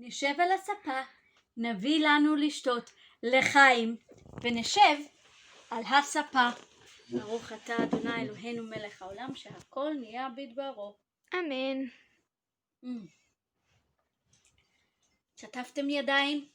נשב על הספה, נביא לנו לשתות לחיים, ונשב על הספה. ברוך אתה אדוני אלוהינו מלך העולם, שהכל נהיה בדברו. אמן. שטפתם ידיים?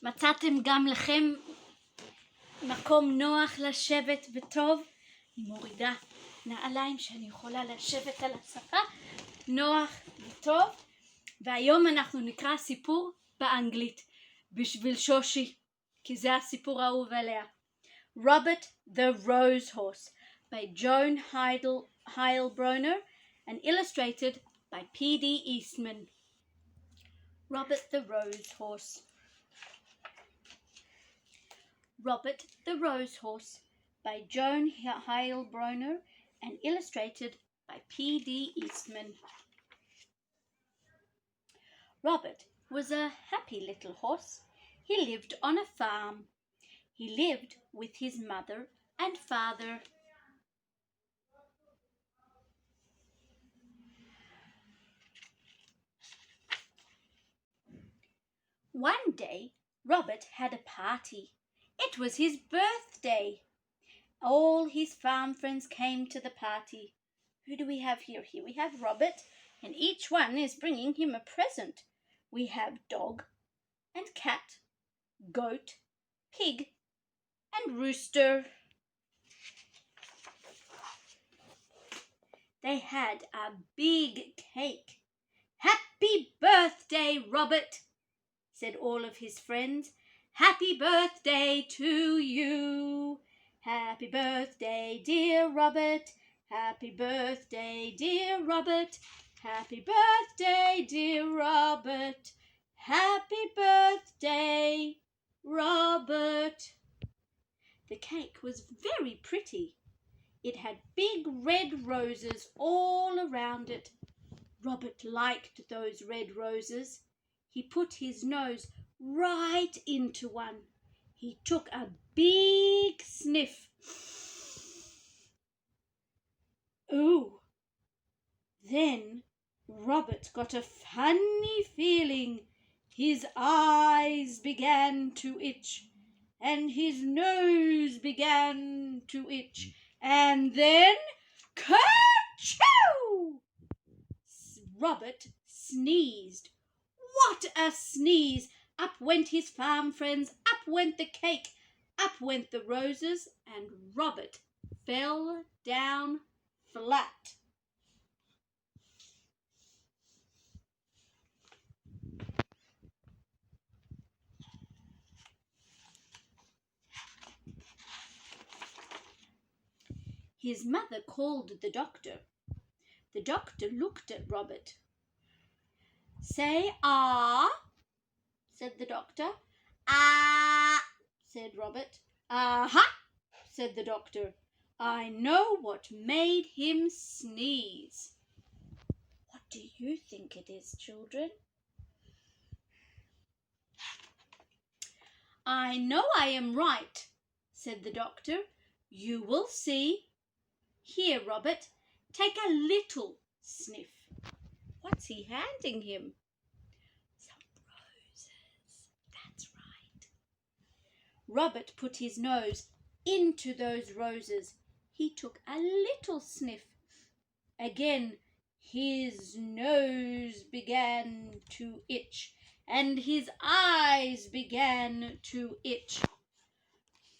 מצאתם גם לכם מקום נוח לשבת וטוב? אני מורידה נעליים שאני יכולה לשבת על הספה, נוח וטוב. והיום אנחנו נקרא סיפור באנגלית בשביל שושי, כי זה הסיפור האהוב עליה. Robert the Rose Horse by Joan Heilbronner and illustrated by P.D. Eastman. Robert the Rose Horse. Robert the Rose Horse by Joan Heilbronner and illustrated by P.D. Eastman. Robert was a happy little horse. He lived on a farm. He lived with his mother and father. One day, Robert had a party. It was his birthday. All his farm friends came to the party. Who do we have here? Here we have Robert, and each one is bringing him a present. We have dog and cat, goat, pig, and rooster. They had a big cake. Happy birthday, Robert, said all of his friends. Happy birthday to you. Happy birthday, dear Robert. Happy birthday, dear Robert. Happy birthday, dear Robert. Happy birthday, Robert. The cake was very pretty. It had big red roses all around it. Robert liked those red roses. He put his nose right into one. He took a big sniff. Ooh! Then Robert got a funny feeling. His eyes began to itch, and his nose began to itch, and then kerchoo! Robert sneezed. What a sneeze! Up went his farm friends, up went the cake, up went the roses, and Robert fell down flat. His mother called the doctor. The doctor looked at Robert. Say ah, said the doctor. Ah, said Robert. Aha, said the doctor. I know what made him sneeze. What do you think it is, children? I know I am right, said the doctor. You will see. Here, Robert, take a little sniff. What's he handing him? Some roses. That's right. Robert put his nose into those roses. He took a little sniff. Again, his nose began to itch, and his eyes began to itch.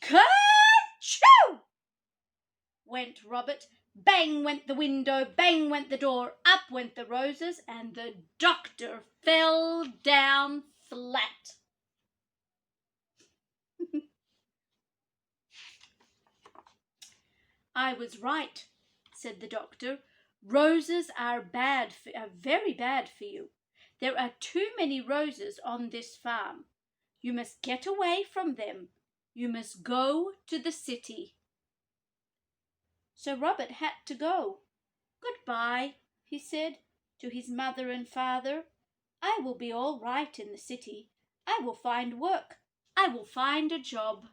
Kerchoo! Went Robert. Bang went the window, bang went the door, up went the roses, and the doctor fell down flat. I was right, said the doctor. Roses are very bad for you. There are too many roses on this farm. You must get away from them. You must go to the city. So Robert had to go. Goodbye, he said to his mother and father. I will be all right in the city. I will find work. I will find a job.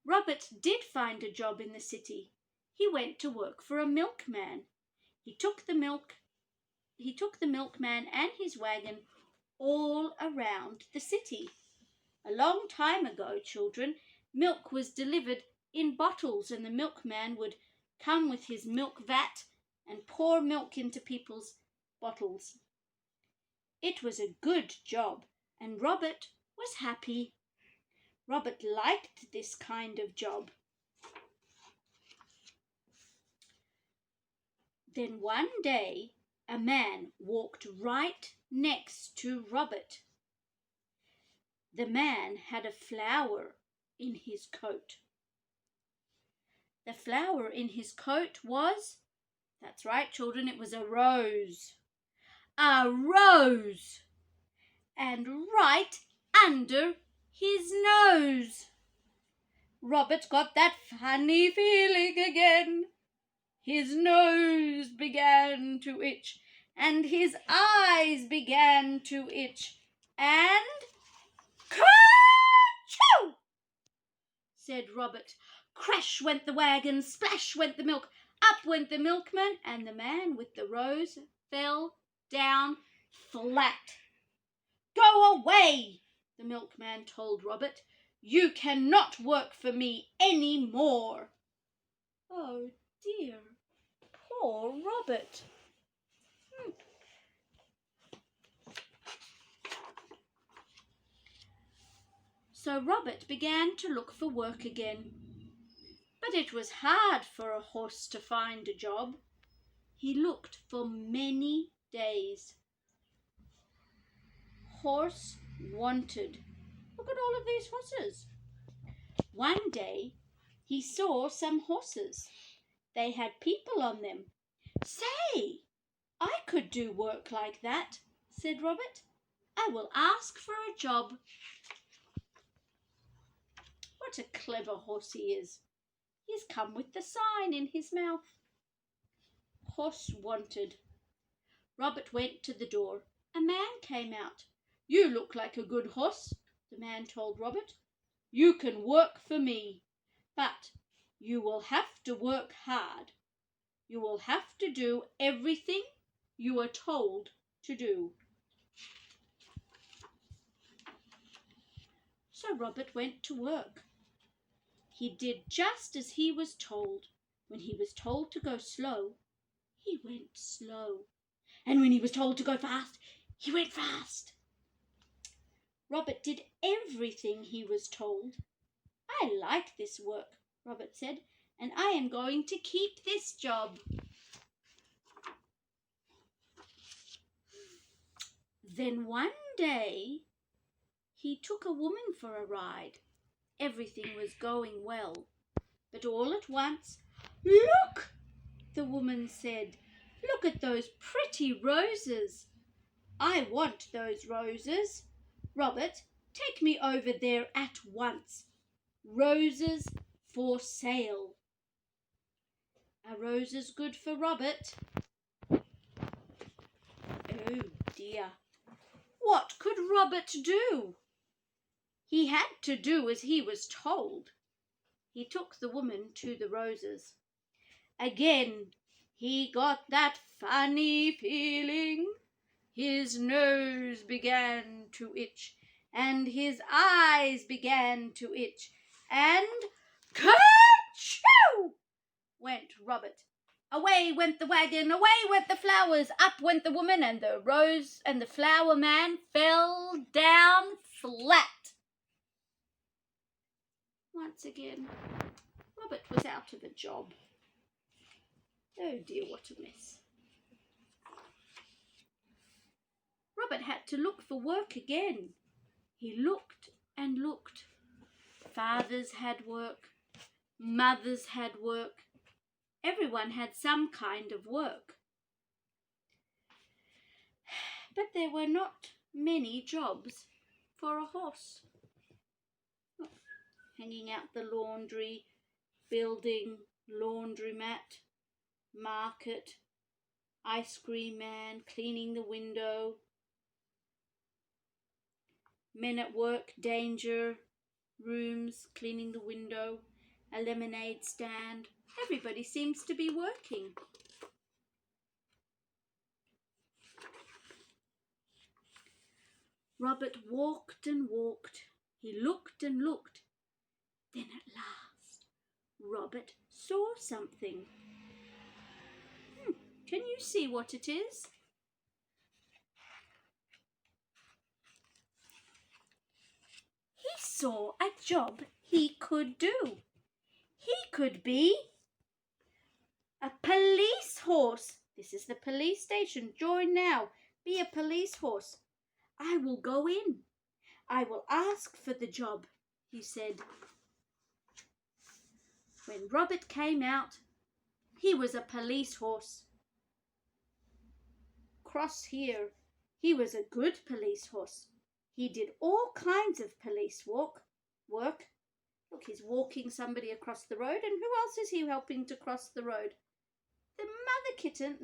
Robert did find a job in the city. He went to work for a milkman. He took the milkman and his wagon all around the city. A long time ago, children, milk was delivered in bottles, and the milkman would come with his milk vat and pour milk into people's bottles. It was a good job, and Robert was happy. Robert liked this kind of job. Then one day, a man walked right next to Robert. The man had a flower in his coat. The flower in his coat was, that's right, children, it was a rose. A rose! And right under his nose. Robert got that funny feeling again. His nose began to itch, and his eyes began to itch, and "Ker-choo!" said Robert. Crash went the wagon, splash went the milk, up went the milkman, and the man with the rose fell down flat. "Go away," the milkman told Robert. "You cannot work for me any more." Oh dear, poor Robert. So Robert began to look for work again. But it was hard for a horse to find a job. He looked for many days. Horse wanted. Look at all of these horses. One day he saw some horses. They had people on them. "Say, I could do work like that," said Robert. "I will ask for a job." What a clever horse he is. He's come with the sign in his mouth. Horse wanted. Robert went to the door. A man came out. "You look like a good horse," the man told Robert. "You can work for me, but you will have to work hard. You will have to do everything you are told to do." So Robert went to work. He did just as he was told. When he was told to go slow, he went slow. And when he was told to go fast, he went fast. Robert did everything he was told. "I like this work," Robert said, "and I am going to keep this job." Then one day, he took a woman for a ride. Everything was going well. But all at once, "Look," the woman said. "Look at those pretty roses. I want those roses. Robert, take me over there at once. Roses for sale." Are roses good for Robert? Oh dear. What could Robert do? He had to do as he was told. He took the woman to the roses. Again he got that funny feeling. His nose began to itch, and his eyes began to itch, and "Ker-choo!" went Robert. Away went the wagon, away went the flowers, up went the woman, and the rose and the flower man fell down flat. Once again, Robert was out of a job. Oh dear, what a mess. Robert had to look for work again. He looked and looked. Fathers had work. Mothers had work. Everyone had some kind of work. But there were not many jobs for a horse. Hanging out the laundry, building, laundromat, market, ice cream man, cleaning the window, men at work, danger rooms, cleaning the window, a lemonade stand. Everybody seems to be working. Robert walked and walked. He looked and looked. Then at last, Robert saw something. Can you see what it is? He saw a job he could do. He could be a police horse. This is the police station. Join now. Be a police horse. I will go in. I will ask for the job, he said. When Robert came out, he was a police horse. Cross here. He was a good police horse. He did all kinds of police work. Look, he's walking somebody across the road. And who else is he helping to cross the road? The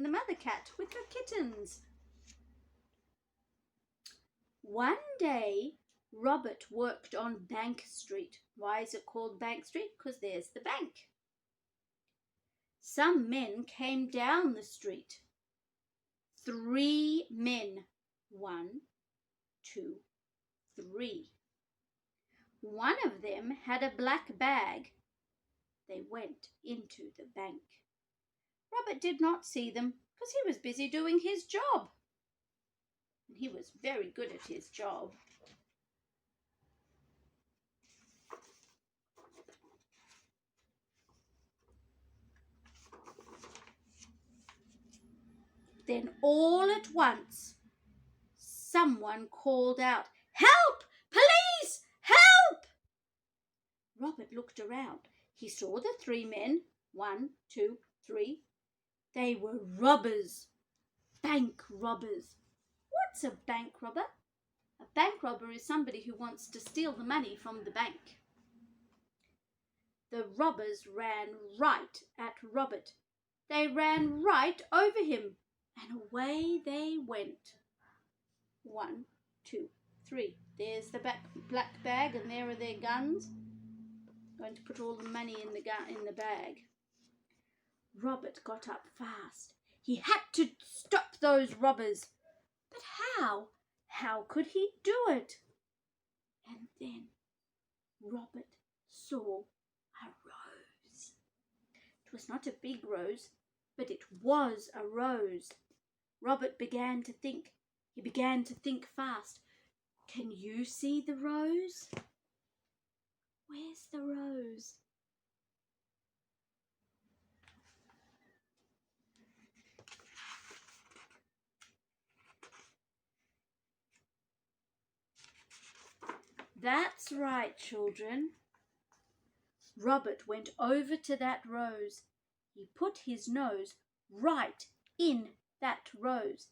mother cat with her kittens. One day, Robert worked on Bank Street. Why is it called Bank Street? Because there's the bank. Some men came down the street. 3 men. 1, 2, 3. One of them had a black bag. They went into the bank. Robert did not see them because he was busy doing his job. And he was very good at his job. Then all at once, someone called out, "Help! Police! Help!" Robert looked around. He saw the 3 men. 1, 2, 3. They were robbers. Bank robbers. What's a bank robber? A bank robber is somebody who wants to steal the money from the bank. The robbers ran right at Robert. They ran right over him, and away they went. 1, 2, 3. There's the black bag, and there are their guns. Going to put all the money in the bag. Robert got up fast. He had to stop those robbers. But how? How could he do it? And then Robert saw a rose. It was not a big rose, but it was a rose. Robert began to think. He began to think fast. Can you see the rose? Where's the rose? That's right, children. Robert went over to that rose. He put his nose right in that rose.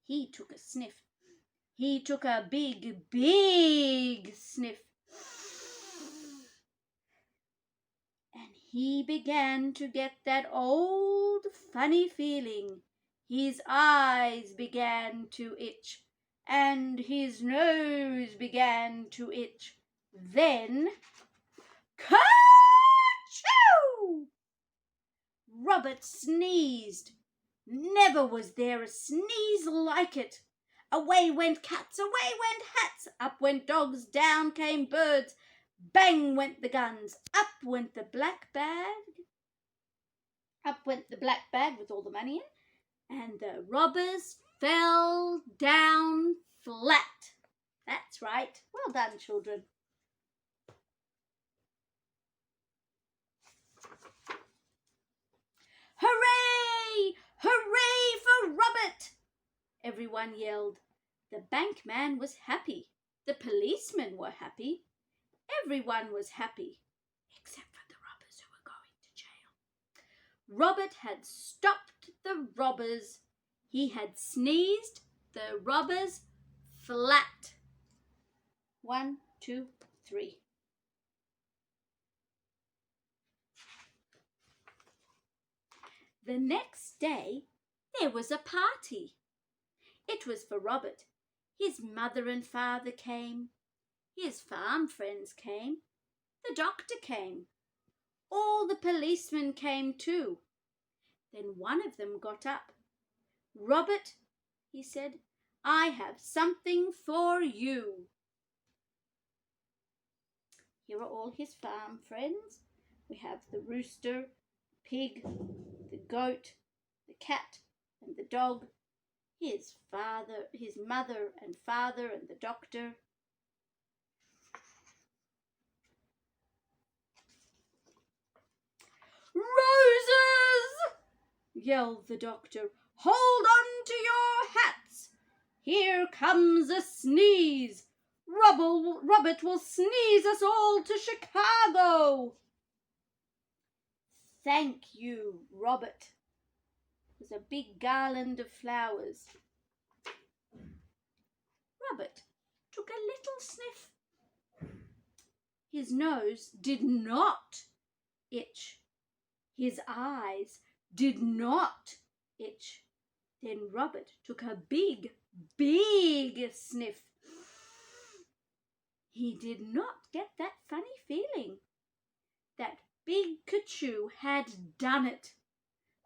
He took a sniff. He took a big, big sniff. And he began to get that old funny feeling. His eyes began to itch, and his nose began to itch. Then, Ka-choo! Robert sneezed. Never was there a sneeze like it. Away went cats, away went hats, up went dogs, down came birds. Bang went the guns, up went the black bag. Up went the black bag with all the money in, and the robbers fell down flat. That's right. Well done, children. Hooray! Hooray for Robert! Everyone yelled. The bank man was happy. The policemen were happy. Everyone was happy, except for the robbers who were going to jail. Robert had stopped the robbers. He had sneezed the robbers flat. 1, 2, 3. The next day, there was a party. It was for Robert. His mother and father came. His farm friends came. The doctor came. All the policemen came too. Then one of them got up. Robert, he said, I have something for you. Here are all his farm friends. We have the rooster, pig, the goat, the cat, and the dog, his mother and father, and the doctor. Roses! Yelled the doctor. Hold on to your hats. Here comes a sneeze. Robert will sneeze us all to Chicago. Thank you, Robert. It was a big garland of flowers. Robert took a little sniff. His nose did not itch. His eyes did not itch. Then Robert took a big, big sniff. He did not get that funny feeling. That big kerchew had done it.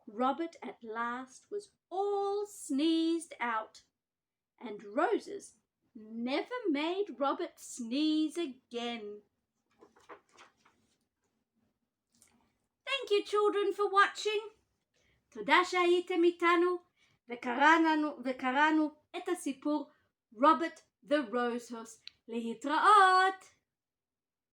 Robert at last was all sneezed out, and Roses never made Robert sneeze again. Thank you, children, for watching. תודה שהייתם איתנו, וקראנו את הסיפור רוברט the Rose Horse. להתראות!